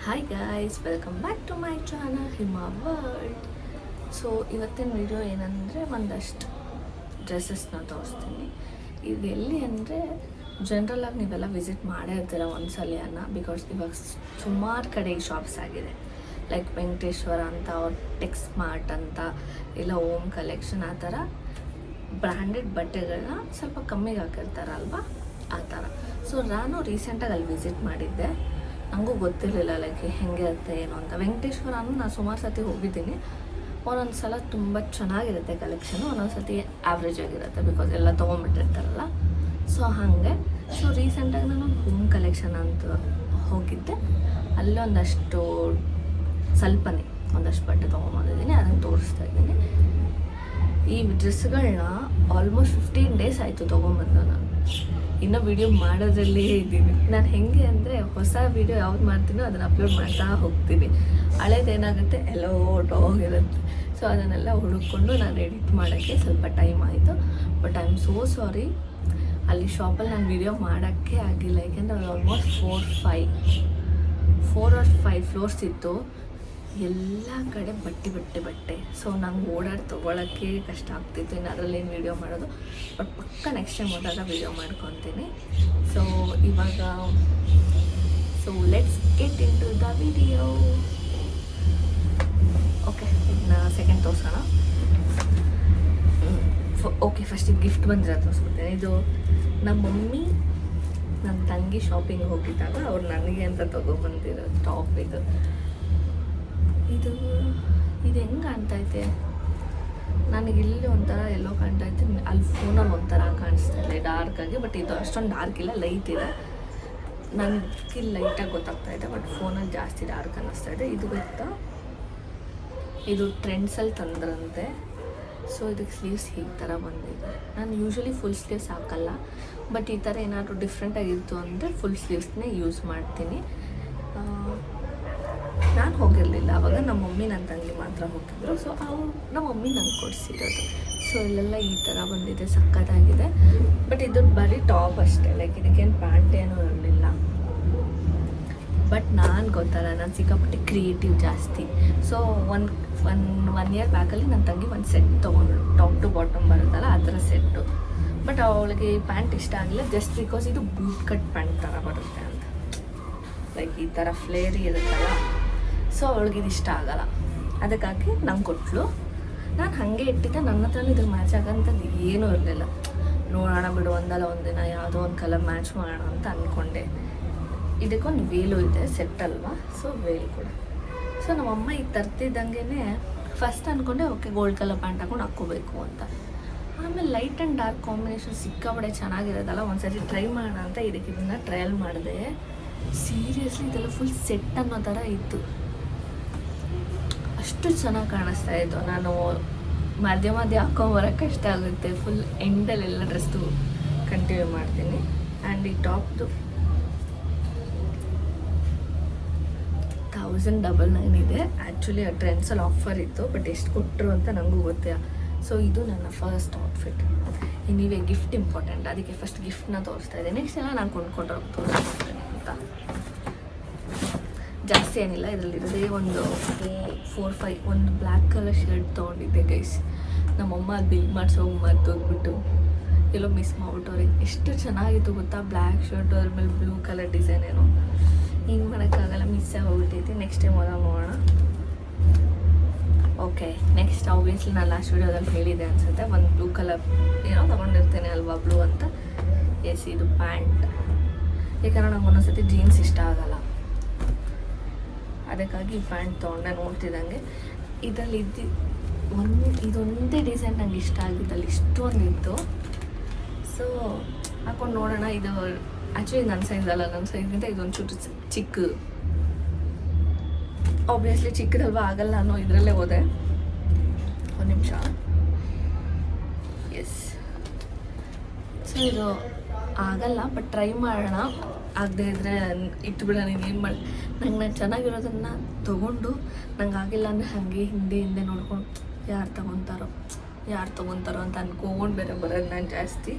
Hi guys, welcome back to my channel Hima world. So ಇವತ್ತಿನ video ಏನಂದರೆ ಒಂದಷ್ಟು ಡ್ರೆಸ್ಸಸ್ನ ತೋರಿಸ್ತೀನಿ. ಇದು ಎಲ್ಲಿ ಅಂದರೆ ಜನ್ರಲಾಗಿ ನೀವೆಲ್ಲ ವಿಸಿಟ್ ಮಾಡೇ ಇರ್ತೀರ ಒಂದ್ಸಲ ಬಿಕಾಸ್ ಇವಾಗ ಸುಮಾರು ಕಡೆ ಶಾಪ್ಸ್ ಆಗಿದೆ. ಲೈಕ್ ವೆಂಕಟೇಶ್ವರ ಅಂತ, ಅವ್ರ ಟೆಕ್ಸ್ ಮಾರ್ಟ್ ಅಂತ, ಇಲ್ಲ ಓಮ್ ಕಲೆಕ್ಷನ್, ಆ ಥರ ಬ್ರ್ಯಾಂಡೆಡ್ ಬಟ್ಟೆಗಳನ್ನ ಸ್ವಲ್ಪ ಕಮ್ಮಿಗೆ ಹಾಕಿರ್ತಾರಲ್ವ, ಆ ಥರ. ಸೊ ನಾನು ರೀಸೆಂಟಾಗಿ ಅಲ್ಲಿ ವಿಸಿಟ್ ಮಾಡಿದ್ದೆ. ನನಗೂ ಗೊತ್ತಿರಲಿಲ್ಲ ಲೈಕ್ ಹೆಂಗೆ ಇರುತ್ತೆ ಏನು ಅಂತ. ವೆಂಕಟೇಶ್ವರನೂ ನಾನು ಸುಮಾರು ಸತಿ ಹೋಗಿದ್ದೀನಿ. ಒಂದೊಂದು ಸಲ ತುಂಬ ಚೆನ್ನಾಗಿರುತ್ತೆ ಕಲೆಕ್ಷನು, ಒಂದೊಂದು ಸತಿ ಆ್ಯಾವ್ರೇಜ್ ಆಗಿರುತ್ತೆ ಬಿಕಾಸ್ ಎಲ್ಲ ತೊಗೊಂಬಿಟ್ಟಿರ್ತಾರಲ್ಲ. ಸೊ ಹಾಗೆ ರೀಸೆಂಟಾಗಿ ನಾನು ಹೋಮ್ ಕಲೆಕ್ಷನ್ ಅಂತ ಹೋಗಿದ್ದೆ. ಅಲ್ಲಿ ಒಂದಷ್ಟು ಸ್ವಲ್ಪನೇ ಒಂದಷ್ಟು ಬಟ್ಟೆ ತೊಗೊಂಬಂದಿದ್ದೀನಿ, ಅದನ್ನು ತೋರಿಸ್ತಾ ಇದ್ದೀನಿ. ಈ ಡ್ರೆಸ್ಗಳನ್ನ ಆಲ್ಮೋಸ್ಟ್ 15 days ಆಯಿತು ತೊಗೊಂಬಂದು. ನಾನು ಇನ್ನೂ ವೀಡಿಯೋ ಮಾಡೋದ್ರಲ್ಲೇ ಇದ್ದೀನಿ. ನಾನು ಹೆಂಗೆ ಅಂದರೆ ಹೊಸ ವೀಡಿಯೋ ಯಾವ್ದು ಮಾಡ್ತೀನೋ ಅದನ್ನು ಅಪ್ಲೋಡ್ ಮಾಡ್ತಾ ಹೋಗ್ತೀನಿ. ಹಳೇದೇನಾಗುತ್ತೆ ಎಲ್ಲೋ ಹೋಗಿರುತ್ತೆ. ಸೊ ಅದನ್ನೆಲ್ಲ ಹುಡುಕೊಂಡು ನಾನು ಎಡಿಟ್ ಮಾಡೋಕ್ಕೆ ಸ್ವಲ್ಪ ಟೈಮ್ ಆಯಿತು. But I am so sorry, ಅಲ್ಲಿ ಶಾಪಲ್ಲಿ ನಾನು ವೀಡಿಯೋ ಮಾಡೋಕ್ಕೆ ಆಗಿಲ್ಲ. ಯಾಕೆಂದರೆ ಅದು ಆಲ್ಮೋಸ್ಟ್ 4 or 5 ಫ್ಲೋರ್ಸ್ ಇತ್ತು. ಎಲ್ಲ ಕಡೆ ಬಟ್ಟೆ. ಸೊ ನಂಗೆ ಓಡಾಡಿ ತೊಗೊಳಕ್ಕೆ ಕಷ್ಟ ಆಗ್ತಿತ್ತು. ಇನ್ನು ಅದರಲ್ಲಿ ಏನು ವೀಡಿಯೋ ಮಾಡೋದು. ಬಟ್ ಪಕ್ಕ ನೆಕ್ಸ್ಟ್ ಟೈಮ್ ಹೋದಾಗ ವೀಡಿಯೋ ಮಾಡ್ಕೊತೀನಿ. ಸೊ ಇವಾಗ let's get into the video. Okay, ಇದನ್ನ ಸೆಕೆಂಡ್ ತೋರಿಸೋಣ. ಓಕೆ, ಫಸ್ಟ್ ಇದು ಗಿಫ್ಟ್ ಬಂದಿರೋ ತೋರಿಸ್ಬಿಡ್ತೇನೆ. ಇದು ನಮ್ಮ ಮಮ್ಮಿ ನನ್ನ ತಂಗಿ ಶಾಪಿಂಗ್ ಹೋಗಿದ್ದಾಗ ಅವ್ರು ನನಗೆ ಅಂತ ತೊಗೊಬಂದಿರೋ ಟಾಪ್. ಇದು ಹೆಂಗೆ ಕಾಣ್ತೈತೆ ನನಗೆ, ಇಲ್ಲಿ ಒಂಥರ ಎಲ್ಲೋ ಕಾಣ್ತೈತೆ, ಅಲ್ಲಿ ಫೋನಲ್ಲಿ ಒಂಥರ ಕಾಣಿಸ್ತಾ ಇದೆ ಡಾರ್ಕಾಗಿ. ಬಟ್ ಇದು ಅಷ್ಟೊಂದು ಡಾರ್ಕ್ ಇಲ್ಲ, ಲೈಟ್ ಇದೆ. ನನಗೆ ಲೈಟಾಗಿ ಗೊತ್ತಾಗ್ತಾ ಇದೆ, ಬಟ್ ಫೋನಲ್ಲಿ ಜಾಸ್ತಿ ಡಾರ್ಕ್ ಅನ್ನಿಸ್ತಾ ಇದೆ. ಇದು ಗೊತ್ತಾ, ಇದು ಟ್ರೆಂಡ್ಸಲ್ಲಿ ತಂದ್ರಂತೆ. ಸೊ ಇದಕ್ಕೆ ಸ್ಲೀವ್ಸ್ ಈ ಥರ ಬಂದಿದೆ. ನಾನು ಯೂಶ್ವಲಿ ಫುಲ್ ಸ್ಲೀವ್ಸ್ ಹಾಕಲ್ಲ, ಬಟ್ ಈ ಥರ ಏನಾದರೂ ಡಿಫ್ರೆಂಟಾಗಿತ್ತು ಅಂದರೆ ಫುಲ್ ಸ್ಲೀವ್ಸ್ನೇ ಯೂಸ್ ಮಾಡ್ತೀನಿ. ನಾನು ಹೋಗಿರಲಿಲ್ಲ ಆವಾಗ, ನಮ್ಮ ಮಮ್ಮಿ ನನ್ನ ತಂಗಿ ಮಾತ್ರ ಹೋಗಿದ್ರು. ಸೊ ನಮ್ಮ ಮಮ್ಮಿ ನಂಗೆ ಕೊಡಿಸಿರೋದು. ಸೊ ಇಲ್ಲೆಲ್ಲ ಈ ಥರ ಬಂದಿದೆ, ಸಕ್ಕತ್ತಾಗಿದೆ. ಬಟ್ ಇದು ಬರೀ ಟಾಪ್ ಅಷ್ಟೇ, ಲೈಕ್ ಇದಕ್ಕೇನು ಪ್ಯಾಂಟ್ ಏನೂ ಇರಲಿಲ್ಲ. ಬಟ್ ನಾನು ಗೊತ್ತಲ್ಲ, ನಾನು ಸಿಕ್ಕಾಪಟ್ಟೆ ಕ್ರಿಯೇಟಿವ್ ಜಾಸ್ತಿ. ಸೊ ಒನ್ ಇಯರ್ ಬ್ಯಾಕಲ್ಲಿ ನನ್ನ ತಂಗಿ ಒಂದು ಸೆಟ್ ತೊಗೊಂಡ್ಳು, ಟಾಪ್ ಟು ಬಾಟಮ್ ಬರುತ್ತಲ್ಲ ಆ ಥರ ಸೆಟ್ಟು. ಬಟ್ ಅವಳಿಗೆ ಈ ಪ್ಯಾಂಟ್ ಇಷ್ಟ ಆಗಿಲ್ಲ, ಜಸ್ಟ್ ಬಿಕಾಸ್ ಇದು ಬೂಟ್ ಕಟ್ ಪ್ಯಾಂಟ್ ಥರ ಬರುತ್ತೆ ಅಂತ, ಲೈಕ್ ಈ ಥರ ಫ್ಲೇರಿ ಇರುತ್ತಲ್ಲ. ಸೊ ಅವಳಿಗೆ ಇದು ಇಷ್ಟ ಆಗಲ್ಲ, ಅದಕ್ಕಾಗಿ ನಂಗೆ ಕೊಟ್ಟಳು. ನಾನು ಹಾಗೆ ಇಟ್ಟಿದ್ದೆ. ನನ್ನ ಹತ್ರ ಇದ್ರ ಮ್ಯಾಚ್ ಆಗೋಂಥದ್ದು ಏನೂ ಇರಲಿಲ್ಲ. ನೋಡೋಣ ಬಿಡು, ಒಂದಿನ ಯಾವುದೋ ಒಂದು ಕಲರ್ ಮ್ಯಾಚ್ ಮಾಡೋಣ ಅಂತ ಅಂದ್ಕೊಂಡೆ. ಇದಕ್ಕೊಂದು ವೇಲು ಇದೆ, ಸೆಟ್ ಅಲ್ವಾ, ಸೊ ವೇಲ್ ಕೂಡ. ಸೊ ನಮ್ಮಮ್ಮ ಈಗ ತರ್ತಿದ್ದಂಗೆ ಫಸ್ಟ್ ಅಂದ್ಕೊಂಡೆ ಓಕೆ ಗೋಲ್ಡ್ ಕಲರ್ ಪ್ಯಾಂಟ್ ಹಾಕೊಂಡು ಹಾಕ್ಕೋಬೇಕು ಅಂತ. ಆಮೇಲೆ ಲೈಟ್ ಆ್ಯಂಡ್ ಡಾರ್ಕ್ ಕಾಂಬಿನೇಷನ್ ಸಿಕ್ಕಾಪಟ್ಟೆ ಚೆನ್ನಾಗಿರೋದಲ್ಲ, ಒಂದ್ಸರಿ ಟ್ರೈ ಮಾಡೋಣ ಅಂತ ಇದನ್ನು ಟ್ರಯಲ್ ಮಾಡಿದೆ. ಸೀರಿಯಸ್ಲಿ ಇದೆಲ್ಲ ಫುಲ್ ಸೆಟ್ ಅನ್ನೋ ಥರ ಇತ್ತು, ಅಷ್ಟು ಚೆನ್ನಾಗಿ ಕಾಣಿಸ್ತಾ ಇತ್ತು. ನಾನು ಮಧ್ಯ ಹಾಕೊಂಬರೋಕ್ಕೆ ಕಷ್ಟ ಆಗುತ್ತೆ. ಫುಲ್ ಎಂಡಲ್ಲೆಲ್ಲ ಡ್ರೆಸ್ದು ಕಂಟಿನ್ಯೂ ಮಾಡ್ತೀನಿ. ಆ್ಯಂಡ್ ಈ ಟಾಪ್ದು 1099 ಇದೆ. ಆ್ಯಕ್ಚುಲಿ ಆ ಟ್ರೆಂಡ್ಸಲ್ಲಿ ಆಫರ್ ಇತ್ತು, ಬಟ್ ಎಷ್ಟು ಕೊಟ್ಟರು ಅಂತ ನನಗೂ ಗೊತ್ತಿಲ್ಲ. ಸೊ ಇದು ನನ್ನ ಫಸ್ಟ್ ಔಟ್ಫಿಟ್. ನೀವೇ ಗಿಫ್ಟ್ ಇಂಪಾರ್ಟೆಂಟ್, ಅದಕ್ಕೆ ಫಸ್ಟ್ ಗಿಫ್ಟ್ನ ತೋರಿಸ್ತಾ ಇದ್ದೀನಿ. ನೆಕ್ಸ್ಟ್ ಎಲ್ಲ ನಾನು ಕೊಂಡ್ಕೊಂಡು ತೋರಿಸ್ತೀನಿ ಅಂತ. ಜಾಸ್ತಿ ಏನಿಲ್ಲ, ಇದರಲ್ಲಿರೋದೇ ಒಂದು 4-5. ಒಂದು ಬ್ಲ್ಯಾಕ್ ಕಲರ್ ಶರ್ಟ್ ತೊಗೊಂಡಿದ್ದೆ ಗೈಸ್. ನಮ್ಮಮ್ಮ ಅದು ಬಿಲ್ ಮಾಡಿಸೋಗಿ ಮರ್ತೋಗ್ಬಿಟ್ಟು ಎಲ್ಲೋ ಮಿಸ್ ಮಾಡ್ಬಿಟ್ಟವ್ರೆ. ಎಷ್ಟು ಚೆನ್ನಾಗಿತ್ತು ಗೊತ್ತಾ, ಬ್ಲ್ಯಾಕ್ ಶರ್ಟ್ ಅದ್ರ ಮೇಲೆ ಬ್ಲೂ ಕಲರ್ ಡಿಸೈನ್. ಏನೋ ಹಿಂಗೆ ಮಾಡೋಕ್ಕಾಗಲ್ಲ, ಮಿಸ್ಸೇ ಹೋಗ್ಬಿಟ್ಟೈತಿ. ನೆಕ್ಸ್ಟ್ ಟೈಮ್ ಹೋದಾಗ ನೋಡೋಣ. ಓಕೆ, ನೆಕ್ಸ್ಟ್ ಆಬ್ವಿಯಸ್ಲಿ ನಾನು ಲಾಸ್ಟ್ ವೀಡಿಯೋದಲ್ಲಿ ಹೇಳಿದೆ ಅನಿಸುತ್ತೆ, ಒಂದು ಬ್ಲೂ ಕಲರ್ ಏನೋ ತೊಗೊಂಡಿರ್ತೇನೆ ಅಲ್ವಾ, ಬ್ಲೂ ಅಂತ. ಎಸ್, ಇದು ಪ್ಯಾಂಟ್. ಯಾಕಂದ್ರೆ ನಂಗೆ ಒಂದೊಂದ್ಸತಿ ಜೀನ್ಸ್ ಇಷ್ಟ ಆಗಲ್ಲ, ಅದಕ್ಕಾಗಿ ಈ ಪ್ಯಾಂಟ್ ತೊಗೊಂಡೆ. ನೋಡ್ತಿದ್ದಂಗೆ ಇದರಲ್ಲಿ ಇದೊಂದೇ ಡಿಸೈನ್ ನಂಗೆ ಇಷ್ಟ ಆಗಿದ್ದಲ್ಲಿ ಇಷ್ಟೊಂದಿತ್ತು. ಸೊ ಹಾಕೊಂಡು ನೋಡೋಣ. ಇದು ಆ್ಯಕ್ಚುಲಿ ನನ್ನ ಸೈಜ್ ಅಲ್ಲ, ನನ್ನ ಸೈಜ್ಗಿಂತ ಇದೊಂದು ಚೂರು ಚಿಕ್ಕ. ಆಬ್ವಿಯಸ್ಲಿ ಚಿಕ್ಕದಲ್ವ, ಆಗಲ್ಲ ಅನ್ನೋ ಇದರಲ್ಲೇ ಹೋದೆ. ಒಂದು ನಿಮಿಷ. ಎಸ್, ಸೊ ಇದು ಆಗಲ್ಲ, ಬಟ್ ಟ್ರೈ ಮಾಡೋಣ. ಆಗದೆ ಇದ್ದರೆ ಇಟ್ಬಿಡೋಣ. ನೀನೇನು ಮಾಡಿ, ನಾನು ಚೆನ್ನಾಗಿರೋದನ್ನು ತೊಗೊಂಡು ನಂಗೆ ಆಗಿಲ್ಲ ಅಂದರೆ ಹಾಗೆ ಹಿಂದೆ ನೋಡ್ಕೊಂಡು ಯಾರು ತೊಗೊತಾರೋ ಅಂತ ಅಂದ್ಕೊಂಡು ಬೇರೆ ಬರೋದು ನಾನು ಜಾಸ್ತಿ.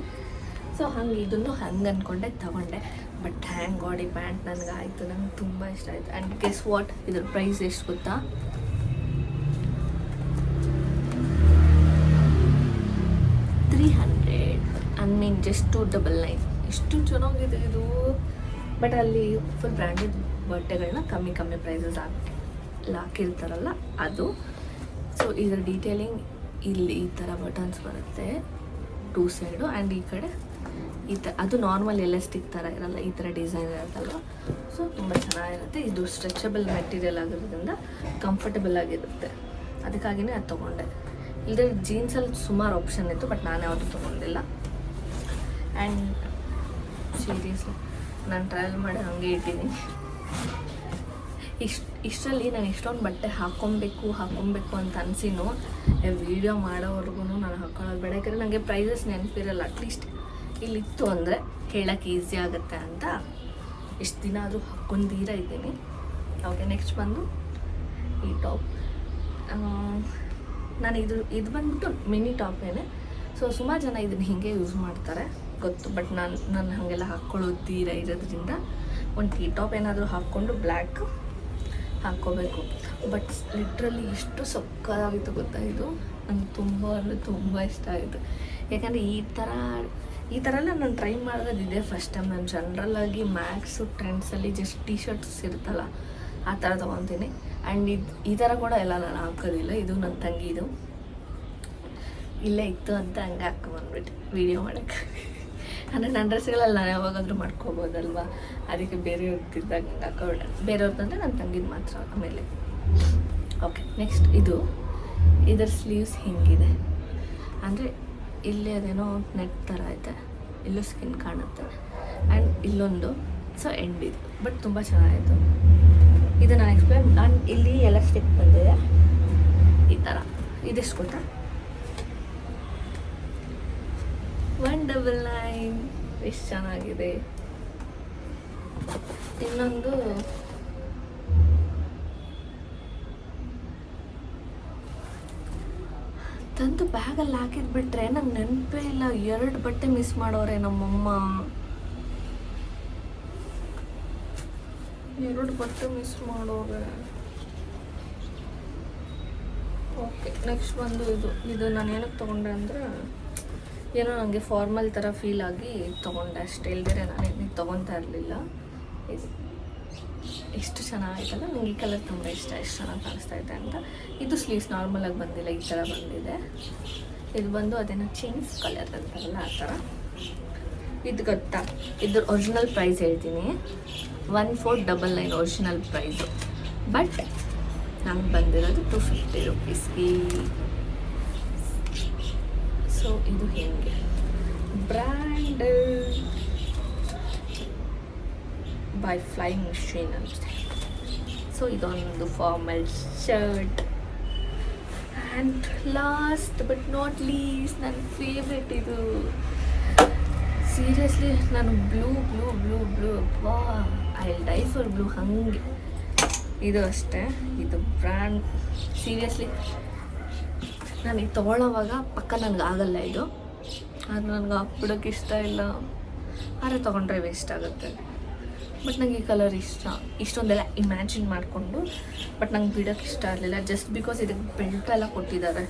ಸೊ ಹಂಗೆ ಇದನ್ನು ಹಂಗೆ ಅಂದ್ಕೊಂಡೆ ತೊಗೊಂಡೆ. ಬಟ್ ಥ್ಯಾಂಕ್ ಗಾಡ್ ಈ ಪ್ಯಾಂಟ್ ನನಗೆ ಆಯಿತು, ನಂಗೆ ತುಂಬ ಇಷ್ಟ ಆಯಿತು. ಆ್ಯಂಡ್ ಗೆಸ್ ವಾಟ್, ಇದ್ರ ಪ್ರೈಸ್ ಎಷ್ಟು ಗೊತ್ತಾ? 300. I mean just 299. ಎಷ್ಟು ಚೆನ್ನಾಗಿದೆ ಇದು. ಬಟ್ ಅಲ್ಲಿ ಫುಲ್ ಬ್ರ್ಯಾಂಡೆಡ್ ಬಟ್ಟೆಗಳನ್ನ ಕಮ್ಮಿ ಪ್ರೈಸಸ್ ಹಾಕಿರ್ತಾರಲ್ಲ ಅದು. ಸೊ ಇದರ ಡೀಟೇಲಿಂಗ್ ಇಲ್ಲಿ ಈ ಥರ ಬಟನ್ಸ್ ಬರುತ್ತೆ 2 ಸೈಡು, ಆ್ಯಂಡ್ ಈ ಕಡೆ ಈ ಥರ ಅದು ನಾರ್ಮಲ್ ಎಲಾಸ್ಟಿಕ್ ಥರ ಇರಲ್ಲ, ಈ ಥರ ಡಿಸೈನ್ ಇರುತ್ತಲ್ವ. ಸೊ ತುಂಬ ಚೆನ್ನಾಗಿರುತ್ತೆ. ಇದು ಸ್ಟ್ರೆಚಬಲ್ ಮೆಟೀರಿಯಲ್ ಆಗಿರೋದ್ರಿಂದ ಕಂಫರ್ಟಬಲ್ ಆಗಿರುತ್ತೆ. ಅದಕ್ಕಾಗಿಯೇ ಅದು ತೊಗೊಂಡೆ. ಇಲ್ಲದೆ ಜೀನ್ಸಲ್ಲಿ ಸುಮಾರು ಆಪ್ಷನ್ ಇತ್ತು, ಬಟ್ ನಾನು ಯಾವುದು ತೊಗೊಂಡಿಲ್ಲ. ಆ್ಯಂಡ್ ಸೀರಿಯಸ್ಲಿ ನಾನು ಟ್ರಾವೆಲ್ ಮಾಡಿ ಹಾಗೆ ಇಟ್ಟಿದ್ದೀನಿ. ಇಷ್ಟರಲ್ಲಿ ನಾನು ಎಷ್ಟೊಂದು ಬಟ್ಟೆ ಹಾಕ್ಕೊಬೇಕು ಅಂತ ಅನಿಸಿನೂ ವೀಡಿಯೋ ಮಾಡೋವರೆಗೂ ನಾನು ಹಾಕ್ಕೊಳ್ಳೋದು ಬೇಡ. ಯಾಕಂದರೆ ನನಗೆ ಪ್ರೈಸಸ್ ನೆನಪಿರಲ್ಲ. ಅಟ್ಲೀಸ್ಟ್ ಇಲ್ಲಿತ್ತು ಅಂದರೆ ಹೇಳೋಕ್ಕೆ ಈಸಿ ಆಗುತ್ತೆ ಅಂತ ಎಷ್ಟು ದಿನ ಆದರೂ ಹಾಕ್ಕೊಂಡೀರ ಇದ್ದೀನಿ. ಓಕೆ, ನೆಕ್ಸ್ಟ್ ಬಂದು ಈ ಟಾಪ್. ನಾನು ಇದು ಬಂದ್ಬಿಟ್ಟು ಮಿನಿ ಟಾಪೇನೆ. ಸೊ ಸುಮಾರು ಜನ ಇದನ್ನು ಹೀಗೆ ಯೂಸ್ ಮಾಡ್ತಾರೆ ಗೊತ್ತು, ಬಟ್ ನಾನು ಹಾಗೆಲ್ಲ ಹಾಕ್ಕೊಳ್ಳೋದೀರ ಇರೋದ್ರಿಂದ ಒಂದು ಈ ಟಾಪ್ ಏನಾದರೂ ಹಾಕ್ಕೊಂಡು ಬ್ಲ್ಯಾಕ್ ಹಾಕ್ಕೋಬೇಕು. ಬಟ್ ಲಿಟ್ರಲಿ ಎಷ್ಟು ಸಕ್ಕತ್ತಾಗಿತ್ತು ಗೊತ್ತಾ ಇದು. ನಂಗೆ ತುಂಬ ಅಂದರೆ ತುಂಬ ಇಷ್ಟ ಆಯಿತು. ಯಾಕಂದರೆ ಈ ಥರ ಎಲ್ಲ ನಾನು ಟ್ರೈ ಮಾಡೋದು ಇದೇ ಫಸ್ಟ್ ಟೈಮ್. ನಾನು ಜನರಲ್ಲಾಗಿ ಮ್ಯಾಕ್ಸು ಟ್ರೆಂಡ್ಸಲ್ಲಿ ಜಸ್ಟ್ ಟಿ ಶರ್ಟ್ಸ್ ಇರುತ್ತಲ್ಲ ಆ ಥರ ತೊಗೊತೀನಿ. ಆ್ಯಂಡ್ ಈ ಥರ ಕೂಡ ಎಲ್ಲ ನಾನು ಹಾಕೋದಿಲ್ಲ. ಇದು ನನ್ನ ತಂಗಿದು ಇಲ್ಲೇ ಇತ್ತು ಅಂತ ಹಂಗೆ ಹಾಕ್ಕೊಂಬಂದ್ಬಿಟ್ಟು ವೀಡಿಯೋ ಮಾಡೋಕ್ಕೆ. ಅಂದರೆ ನನ್ನ ಡ್ರೆಸ್ಗಳಲ್ಲಿ ನಾನು ಯಾವಾಗಾದರೂ ಮಾಡ್ಕೋಬೋದಲ್ವ, ಅದಕ್ಕೆ ಬೇರೆಯವ್ರದ್ದಿದ್ದಾಗ ಹಾಕೋಬೇಡ. ಬೇರೆಯವ್ರದ್ದಂದರೆ ನನ್ನ ತಂಗಿದ್ದು ಮಾತ್ರ. ಆಮೇಲೆ ಓಕೆ, ನೆಕ್ಸ್ಟ್ ಇದರ ಸ್ಲೀವ್ಸ್ ಹಿಂಗಿದೆ. ಅಂದರೆ ಇಲ್ಲಿ ಅದೇನೋ ನೆಟ್ ಥರ ಐತೆ, ಇಲ್ಲೂ ಸ್ಕಿನ್ ಕಾಣುತ್ತೆ, ಆ್ಯಂಡ್ ಇಲ್ಲೊಂದು ಸೊ ಎಂಡ್ ಇದು. ಬಟ್ ತುಂಬ ಚೆನ್ನಾಗಿತ್ತು ಇದು. ನಾನು ಇಲ್ಲಿ ಎಲ್ಲ ಸ್ಟಿಕ್ ಬಂದಿದೆ ಈ ಥರ. ಇದೆಷ್ಟು ಗೊತ್ತಾ? 199. ಎಷ್ಟು ಚೆನ್ನಾಗಿದೆ. ಇನ್ನೊಂದು ತಂದು ಬ್ಯಾಗಲ್ಲಿ ಹಾಕಿದ್ಬಿಟ್ರೆ ನಂಗೆ ನೆನಪೇ ಇಲ್ಲ. 2 ಬಟ್ಟೆ ಮಿಸ್ ಮಾಡೋರೆ ನಮ್ಮಮ್ಮ. 2 ಬಟ್ಟೆ ಮಿಸ್ ಮಾಡೋರೆ. ಓಕೆ, ನೆಕ್ಸ್ಟ್ ಬಂದು ಇದು ನಾನು ಏನಕ್ಕೆ ತೊಗೊಂಡೆ ಅಂದರೆ ಏನೋ ನನಗೆ ಫಾರ್ಮಲ್ ಥರ ಫೀಲ್ ಆಗಿ ತೊಗೊಂಡೆ ಅಷ್ಟೇ. ಇಲ್ದಿರೆ ನಾನು ತೊಗೊತಾ ಇರಲಿಲ್ಲ. ಇದು ಎಷ್ಟು ಚೆನ್ನಾಗಿತ್ತಲ್ಲ, ನನಗೆ ಈ ಕಲರ್ ತುಂಬ ಇಷ್ಟ, ಎಷ್ಟು ಚೆನ್ನಾಗಿ ಕಾಣಿಸ್ತಾ ಇದೆ ಅಂತ. ಇದು ಸ್ಲೀವ್ಸ್ ನಾರ್ಮಲಾಗಿ ಬಂದಿಲ್ಲ, ಈ ಥರ ಬಂದಿದೆ. ಇದು ಬಂದು ಅದೇನೋ ಚೇಂಜ್ ಕಲರ್ ಅಂತಾರಲ್ಲ ಆ ಥರ. ಇದು ಗೊತ್ತಾ, ಇದ್ರ ಒರಿಜಿನಲ್ ಪ್ರೈಸ್ ಹೇಳ್ತೀನಿ, 1499 ಒರಿಜಿನಲ್ ಪ್ರೈಸು. ಬಟ್ ನಂಗೆ ಬಂದಿರೋದು 250 ರೂಪೀಸ್ಗೆ. ಸೊ ಇದು ಹೇಗೆ ಬ್ರ್ಯಾಂಡ್ ಬೈ ಫ್ಲೈಯಿಂಗ್ ಮಿಷಿನ್ ಅಂತ. ಸೊ ಇದೊಂದು formal shirt. And last but not least ನನ್ನ ಫೇವ್ರೆಟ್ ಇದು. ಸೀರಿಯಸ್ಲಿ ನಾನು ಬ್ಲೂ ವಾ I will die for blue. ಹಾಗೆ ಇದು ಅಷ್ಟೇ. ಇದು ಬ್ರ್ಯಾಂಡ್ ಸೀರಿಯಸ್ಲಿ ನಾನು ಇದು ತೊಗೊಳ್ಳೋವಾಗ ಪಕ್ಕ ನನಗೆ ಆಗಲ್ಲ ಇದು. ಅದು ನನಗೆ ಹಾಕ್ಬಿಡೋಕ್ಕೆ ಇಷ್ಟ ಇಲ್ಲ. ಆದರೆ ತೊಗೊಂಡ್ರೆ ವೇಸ್ಟ್ ಆಗುತ್ತೆ. ಬಟ್ ನನಗೆ ಈ ಕಲರ್ ಇಷ್ಟ. ಇಷ್ಟೊಂದೆಲ್ಲ ಇಮ್ಯಾಜಿನ್ ಮಾಡಿಕೊಂಡು ಬಟ್ ನಂಗೆ ಬಿಡೋಕ್ಕೆ ಇಷ್ಟ ಇರಲಿಲ್ಲ. ಜಸ್ಟ್ ಬಿಕಾಸ್ ಇದಕ್ಕೆ ಬೆಲ್ಟ್ ಎಲ್ಲ ಕೊಟ್ಟಿದ್ದಾರೆ.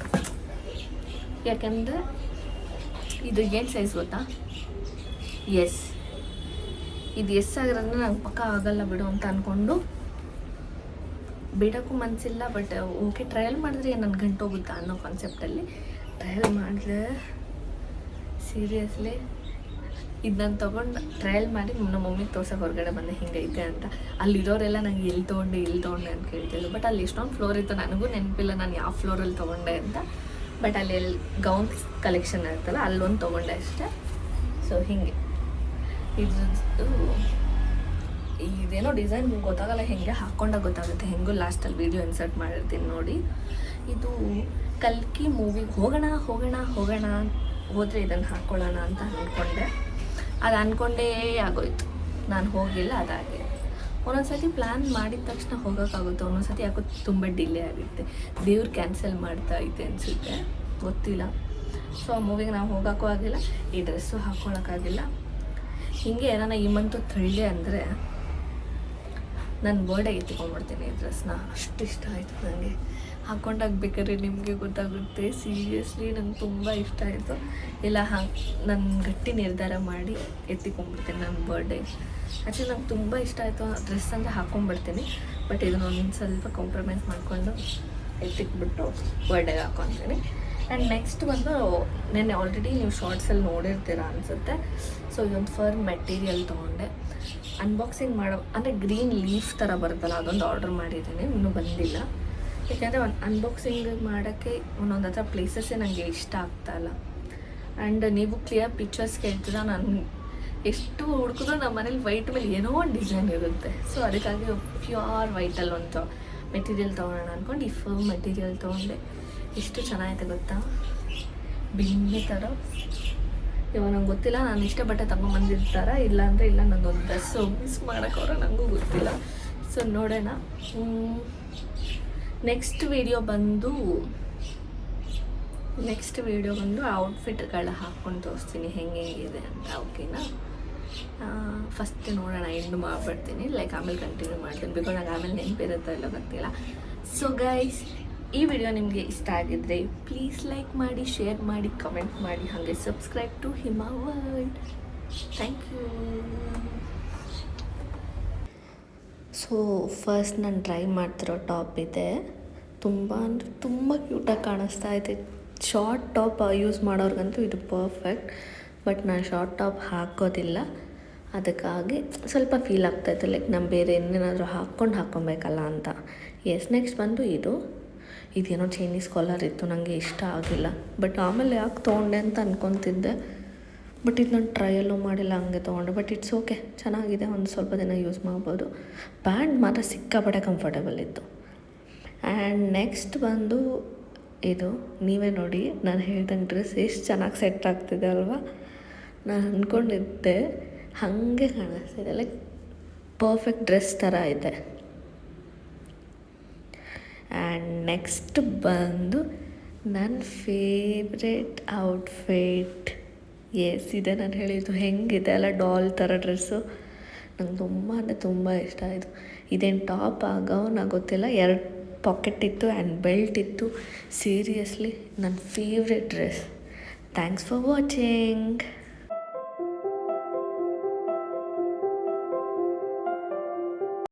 ಯಾಕೆಂದರೆ ಇದು ಏನು ಸೈಜ್ ಗೊತ್ತಾ? ಎಸ್. ಇದು ಎಸ್ ಆಗಿರೋದ್ರೆ ನಂಗೆ ಪಕ್ಕ ಆಗಲ್ಲ ಬಿಡು ಅಂತ ಅಂದ್ಕೊಂಡು ಬಿಡೋಕ್ಕೂ ಮನಸ್ಸಿಲ್ಲ. ಬಟ್ ಓಕೆ, ಟ್ರಯಲ್ ಮಾಡಿದ್ರೆ ನನ್ನ ಗಂಟು ಹೋಗುತ್ತಾ ಅನ್ನೋ ಕಾನ್ಸೆಪ್ಟಲ್ಲಿ ಟ್ರಯಲ್ ಮಾಡಿದೆ. ಸೀರಿಯಸ್ಲಿ ಇದು ನಾನು ತೊಗೊಂಡು ಟ್ರಯಲ್ ಮಾಡಿ ನಮ್ಮ ಮಮ್ಮಿಗೆ ತೋರ್ಸೋಕೆ ಹೊರಗಡೆ ಬಂದೆ ಹಿಂಗೈತೆ ಅಂತ. ಅಲ್ಲಿರೋರೆಲ್ಲ ನಂಗೆ ಎಲ್ಲಿ ತೊಗೊಂಡೆ ಅಂತ ಕೇಳ್ತಿದ್ರು. ಬಟ್ ಅಲ್ಲಿ ಎಷ್ಟೊಂದು ಫ್ಲೋರ್ ಇತ್ತು, ನನಗೂ ನೆನಪಿಲ್ಲ ನಾನು ಯಾವ ಫ್ಲೋರಲ್ಲಿ ತೊಗೊಂಡೆ ಅಂತ. ಬಟ್ ಅಲ್ಲಿ ಗೌನ್ಸ್ ಕಲೆಕ್ಷನ್ ಇರುತ್ತಲ್ಲ ಅಲ್ಲೊಂದು ತೊಗೊಂಡೆ ಅಷ್ಟೇ. ಸೊ ಹೀಗೆ ಇದೇನೋ ಡಿಸೈನ್ ಗೊತ್ತಾಗಲ್ಲ, ಹೆಂಗೆ ಹಾಕ್ಕೊಂಡಾಗ ಗೊತ್ತಾಗುತ್ತೆ. ಹೆಂಗೂ ಲಾಸ್ಟಲ್ಲಿ ವೀಡಿಯೋ ಇನ್ಸರ್ಟ್ ಮಾಡಿರ್ತೀನಿ ನೋಡಿ. ಇದು ಕಲ್ಕಿ ಮೂವಿಗೆ ಹೋಗೋಣ ಹೋದರೆ ಇದನ್ನು ಹಾಕ್ಕೊಳ್ಳೋಣ ಅಂತ ಅಂದ್ಕೊಂಡೆ. ಅದು ಅಂದ್ಕೊಂಡೇ ಆಗೋಯ್ತು, ನಾನು ಹೋಗಿಲ್ಲ. ಅದಾಗೆ ಒಂದೊಂದು ಸತಿ ಪ್ಲ್ಯಾನ್ ಮಾಡಿದ ತಕ್ಷಣ ಹೋಗೋಕ್ಕಾಗುತ್ತೆ, ಒಂದೊಂದು ಸತಿ ಯಾಕೋ ತುಂಬ ಡಿಲೇ ಆಗುತ್ತೆ. ದೇವ್ರು ಕ್ಯಾನ್ಸಲ್ ಮಾಡ್ತಾ ಐತೆ ಅನಿಸುತ್ತೆ, ಗೊತ್ತಿಲ್ಲ. ಸೊ ಆ ಮೂವಿಗೆ ನಾವು ಹೋಗೋಕ್ಕೂ ಆಗಿಲ್ಲ, ಈ ಡ್ರೆಸ್ಸು ಹಾಕ್ಕೊಳ್ಳೋಕ್ಕಾಗಿಲ್ಲ. ಹೀಗೆ ಏನಾನ ಈ ಮಂತು ತಳ್ಳಿ ಅಂದರೆ ನನ್ನ ಬರ್ಡೇಗೆ ಎತ್ಕೊಂಡ್ಬಿಡ್ತೀನಿ ಈ ಡ್ರೆಸ್ನ. ಅಷ್ಟು ಇಷ್ಟ ಆಯಿತು ನನಗೆ. ಹಾಕ್ಕೊಂಡಾಗ ಬೇಕಾದ್ರೆ ನಿಮಗೆ ಗೊತ್ತಾಗುತ್ತೆ. ಸೀರಿಯಸ್ಲಿ ನಂಗೆ ತುಂಬ ಇಷ್ಟ ಆಯಿತು. ಇಲ್ಲ ನಾನು ಗಟ್ಟಿ ನಿರ್ಧಾರ ಮಾಡಿ ಎತ್ತಿಕೊಂಡ್ಬಿಡ್ತೀನಿ ನನ್ನ ಬರ್ಡೇ. ಆ್ಯಕ್ಚುಲಿ ನಂಗೆ ತುಂಬ ಇಷ್ಟ ಆಯಿತು ಡ್ರೆಸ್ ಅಂದರೆ ಹಾಕ್ಕೊಂಡ್ಬಿಡ್ತೀನಿ. ಬಟ್ ಇದನ್ನು ಒಂದು ಸ್ವಲ್ಪ ಕಾಂಪ್ರಮೈಸ್ ಮಾಡಿಕೊಂಡು ಎತ್ತಿಕ್ಬಿಟ್ಟು ಬರ್ಡೇಗೆ ಹಾಕ್ಕೊತೀನಿ. ಆ್ಯಂಡ್ ನೆಕ್ಸ್ಟ್ ಬಂದು ನೆನ್ನೆ ಆಲ್ರೆಡಿ ನೀವು ಶಾರ್ಟ್ಸಲ್ಲಿ ನೋಡಿರ್ತೀರ ಅನಿಸುತ್ತೆ. ಸೊ ಇದೊಂದು ಫರ್ ಮೆಟೀರಿಯಲ್ ತೊಗೊಂಡೆ. ಅನ್ಬಾಕ್ಸಿಂಗ್ ಮಾಡೋ ಅಂದರೆ ಗ್ರೀನ್ ಲೀಫ್ ಥರ ಬರುತ್ತಲ್ಲ, ಅದೊಂದು ಆರ್ಡರ್ ಮಾಡಿದ್ದೀನಿ, ಇನ್ನೂ ಬಂದಿಲ್ಲ. ಯಾಕೆಂದರೆ ಅನ್ಬಾಕ್ಸಿಂಗ್ ಮಾಡೋಕ್ಕೆ ಒಂದೊಂದು ಹತ್ರ ಪ್ಲೇಸಸ್ಸೇ ನನಗೆ ಇಷ್ಟ ಆಗ್ತಾಯಿಲ್ಲ. ಆ್ಯಂಡ್ ನೀವು ಕ್ಲಿಯರ್ ಪಿಕ್ಚರ್ಸ್ ಕೇಳ್ತೀರ, ನಾನು ಎಷ್ಟು ಹುಡುಕಿದ್ರು ನಮ್ಮ ಮನೇಲಿ ವೈಟ್ ಮೇಲೆ ಏನೋ ಒಂದು ಡಿಸೈನ್ ಇರುತ್ತೆ. ಸೊ ಅದಕ್ಕಾಗಿ ಪ್ಯೂರ್ ವೈಟಲ್ಲಿ ಒಂದು ಮೆಟೀರಿಯಲ್ ತೊಗೊಳೋಣ ಅಂದ್ಕೊಂಡು ಈ ಫರ್ ಮೆಟೀರಿಯಲ್ ತೊಗೊಂಡೆ. ಎಷ್ಟು ಚೆನ್ನಾಗಿದೆ ಗೊತ್ತಾ, ಬಿನ್ನಿ ಥರ. ಇವಾಗ ನಂಗೆ ಗೊತ್ತಿಲ್ಲ ನಾನು ಇಷ್ಟ ಬಟ್ಟೆ ತಗೊಂಬಂದಿರ್ತಾರ ಇಲ್ಲ ಅಂದರೆ ಇಲ್ಲ, ನಂದೊಂದು ಡ್ರೆಸ್ಸು ಮಿಸ್ ಮಾಡೋಕ್ಕವ್ರೆ, ನನಗೂ ಗೊತ್ತಿಲ್ಲ. ಸೊ ನೋಡೋಣ. ನೆಕ್ಸ್ಟ್ ವಿಡಿಯೋ ಬಂದು ಔಟ್ಫಿಟ್ಗಳ ಹಾಕ್ಕೊಂಡು ತೋರಿಸ್ತೀನಿ ಹೆಂಗಿದೆ ಅಂತ. ಓಕೆನಾ? ಫಸ್ಟ್ ನೋಡೋಣ, ಎಂಡ್ ಮಾಡಿಬಿಡ್ತೀನಿ. ಆಮೇಲೆ ಕಂಟಿನ್ಯೂ ಮಾಡ್ತೀನಿ, ಬಿಕಾಸ್ ನಂಗೆ ಆಮೇಲೆ ನೆನಪಿರುತ್ತೋ ಇಲ್ಲ ಗೊತ್ತಿಲ್ಲ. ಸೊ ಗೈಸ್, ಈ ವಿಡಿಯೋ ನಿಮಗೆ ಇಷ್ಟ ಆಗಿದ್ದರೆ ಪ್ಲೀಸ್ ಲೈಕ್ ಮಾಡಿ, ಶೇರ್ ಮಾಡಿ, ಕಮೆಂಟ್ ಮಾಡಿ, ಹಾಗೆ subscribe to Hima world. Thank you. So first ನಾನು ಟ್ರೈ ಮಾಡ್ತಿರೋ ಟಾಪ್ ಇದೆ. ತುಂಬ ಅಂದರೆ ತುಂಬ ಕ್ಯೂಟಾಗಿ ಕಾಣಿಸ್ತಾ ಇದೆ. ಶಾರ್ಟ್ ಟಾಪ್ ಯೂಸ್ ಮಾಡೋರ್ಗಂತೂ ಇದು ಪರ್ಫೆಕ್ಟ್. ಬಟ್ ನಾನು ಶಾರ್ಟ್ ಟಾಪ್ ಹಾಕೋದಿಲ್ಲ, ಅದಕ್ಕಾಗಿ ಸ್ವಲ್ಪ ಫೀಲ್ ಆಗ್ತಾಯಿತ್ತು ನಾನು ಬೇರೆ ಏನೇನಾದರೂ ಹಾಕ್ಕೊಬೇಕಲ್ಲ ಅಂತ. ನೆಕ್ಸ್ಟ್ ಬಂದು ಇದೇನೋ ಚೈನೀಸ್ ಕಾಲರ್ ಇತ್ತು, ನನಗೆ ಇಷ್ಟ ಆಗಿಲ್ಲ. ಬಟ್ ಆಮೇಲೆ ಯಾಕೆ ತೊಗೊಂಡೆ ಅಂತ ಅಂದ್ಕೊತಿದ್ದೆ. ಬಟ್ ಇದು ನಾನು ಟ್ರಯಲ್ಲೂ ಮಾಡಿಲ್ಲ, ಹಂಗೆ ತೊಗೊಂಡೆ. ಬಟ್ ಇಟ್ಸ್ ಓಕೆ, ಚೆನ್ನಾಗಿದೆ, ಒಂದು ಸ್ವಲ್ಪ ದಿನ ಯೂಸ್ ಮಾಡ್ಬೋದು. ಪ್ಯಾಂಟ್ ಮಾತ್ರ ಸಿಕ್ಕಾಪಟ್ಟೆ ಕಂಫರ್ಟೇಬಲ್ ಇತ್ತು. ಆ್ಯಂಡ್ ನೆಕ್ಸ್ಟ್ ಬಂದು ನೀವೇ ನೋಡಿ, ನಾನು ಹೇಳ್ದಂಗೆ ಡ್ರೆಸ್ ಎಷ್ಟು ಚೆನ್ನಾಗಿ ಸೆಟ್ ಆಗ್ತಿದೆ ಅಲ್ವಾ. ನಾನು ಅಂದ್ಕೊಂಡಿದ್ದೆ ಹಾಗೆ ಕಾಣಿಸ್ತಿದೆ, ಪರ್ಫೆಕ್ಟ್ ಡ್ರೆಸ್ ಥರ ಇದೆ. ಆ್ಯಂಡ್ ನೆಕ್ಸ್ಟ್ ಬಂದು ನನ್ನ ಫೇವ್ರೆಟ್ ಔಟ್ಫಿಟ್. ಇದೆ ನಾನು ಹೇಳಿದ್ದು, ಹೆಂಗಿದೆ ಅಲ್ಲ ಡಾಲ್ ಥರ ಡ್ರೆಸ್ಸು. ನಂಗೆ ತುಂಬ ಅಂದರೆ ತುಂಬ ಇಷ್ಟ ಆಯಿತು. ಇದೇನು ಟಾಪ್ ಗೌನ್ ಗೊತ್ತಿಲ್ಲ, 2 ಪಾಕೆಟ್ ಇತ್ತು ಆ್ಯಂಡ್ ಬೆಲ್ಟ್ ಇತ್ತು. ಸೀರಿಯಸ್ಲಿ ನನ್ನ favourite dress. Thanks for watching.